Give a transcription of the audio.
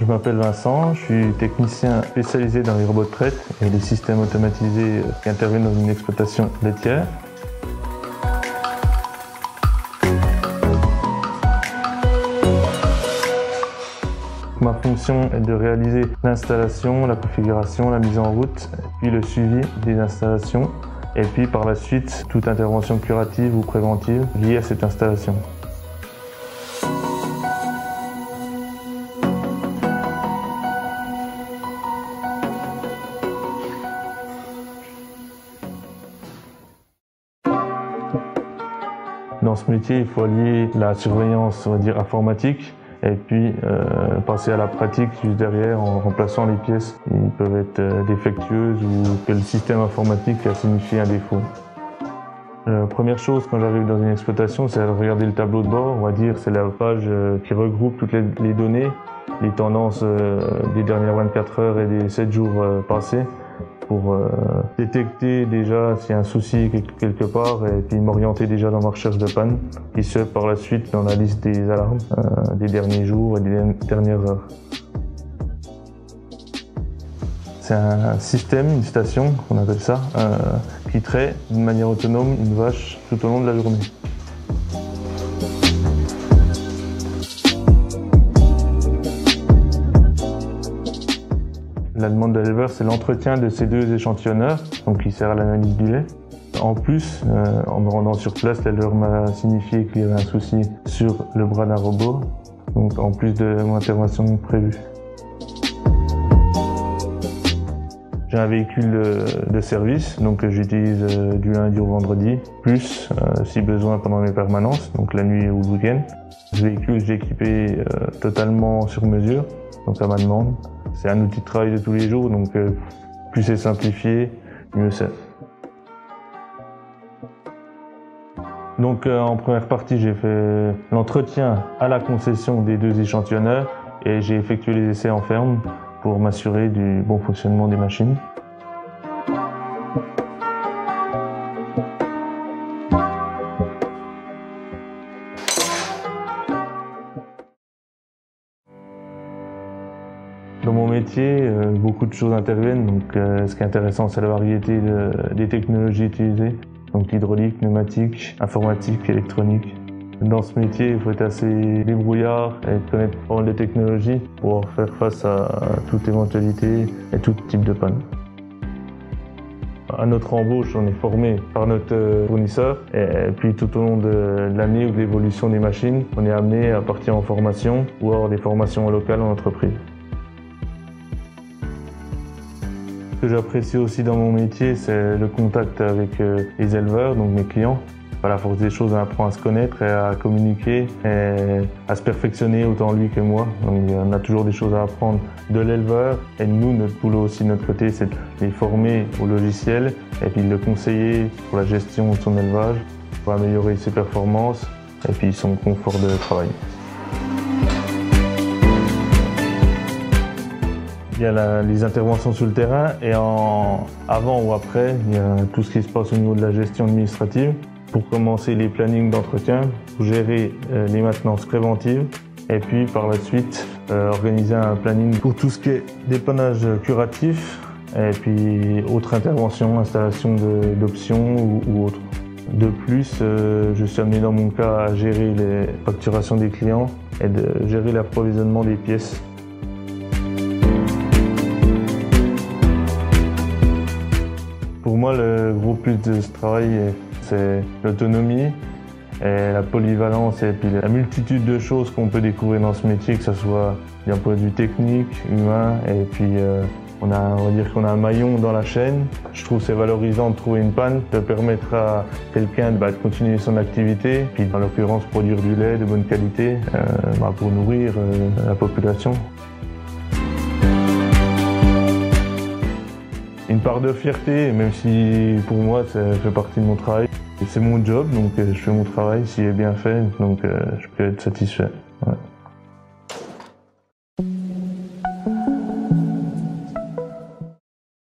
Je m'appelle Vincent, je suis technicien spécialisé dans les robots de traite et les systèmes automatisés qui interviennent dans une exploitation laitière. Ma fonction est de réaliser l'installation, la configuration, la mise en route, puis le suivi des installations, et puis par la suite, toute intervention curative ou préventive liée à cette installation. Dans ce métier, il faut allier la surveillance, on va dire, informatique, et puis passer à la pratique juste derrière en remplaçant les pièces qui peuvent être défectueuses ou que le système informatique a signifié un défaut. La première chose quand j'arrive dans une exploitation, c'est de regarder le tableau de bord. On va dire c'est la page qui regroupe toutes les données, les tendances des dernières 24 heures et des 7 jours passés pour détecter déjà s'il y a un souci quelque part et puis m'orienter déjà dans ma recherche de panne et ce par la suite dans la liste des alarmes des derniers jours et des dernières heures. C'est un système, une station, on appelle ça, qui traite d'une manière autonome une vache tout au long de la journée. La demande de l'éleveur, c'est l'entretien de ces deux échantillonneurs, donc qui sert à l'analyse du lait. En plus, en me rendant sur place, l'éleveur m'a signifié qu'il y avait un souci sur le bras d'un robot, donc en plus de mon intervention prévue. J'ai un véhicule de service, donc j'utilise du lundi au vendredi, plus si besoin pendant mes permanences, donc la nuit ou le week-end. Ce véhicule, j'ai équipé totalement sur mesure, donc à ma demande. C'est un outil de travail de tous les jours, donc plus c'est simplifié, mieux c'est. Donc en première partie, j'ai fait l'entretien à la concession des deux échantillonneurs et j'ai effectué les essais en ferme pour m'assurer du bon fonctionnement des machines. Dans mon métier, beaucoup de choses interviennent, donc ce qui est intéressant, c'est la variété des technologies utilisées, donc l'hydraulique, pneumatique, informatique, électronique. Dans ce métier, il faut être assez débrouillard et connaître pas mal de technologies pour pouvoir faire face à toute éventualité et tout type de panne. À notre embauche, on est formé par notre fournisseur et puis tout au long de l'année ou de l'évolution des machines, on est amené à partir en formation ou avoir des formations locales en entreprise. Ce que j'apprécie aussi dans mon métier, c'est le contact avec les éleveurs, donc mes clients. À la force des choses, on apprend à se connaître et à communiquer et à se perfectionner autant lui que moi. Donc on a toujours des choses à apprendre de l'éleveur et nous, notre boulot aussi de notre côté, c'est de les former au logiciel et puis de le conseiller pour la gestion de son élevage, pour améliorer ses performances et puis son confort de travail. Il y a les interventions sur le terrain et avant ou après, il y a tout ce qui se passe au niveau de la gestion administrative. Pour commencer les plannings d'entretien, pour gérer les maintenances préventives et puis par la suite organiser un planning pour tout ce qui est dépannage curatif et puis autres interventions, installation d'options ou autres. De plus, je suis amené dans mon cas à gérer les facturations des clients et de gérer l'approvisionnement des pièces. Pour moi, le gros plus de ce travail, c'est l'autonomie et la polyvalence et puis la multitude de choses qu'on peut découvrir dans ce métier, que ce soit d'un point de vue technique, humain, et puis on va dire qu'on a un maillon dans la chaîne. Je trouve que c'est valorisant de trouver une panne, de permettre à quelqu'un de continuer son activité, puis en l'occurrence produire du lait de bonne qualité pour nourrir la population. Une part de fierté, même si pour moi ça fait partie de mon travail. C'est mon job, donc je fais mon travail, s'il est bien fait, donc je peux être satisfait. Ouais.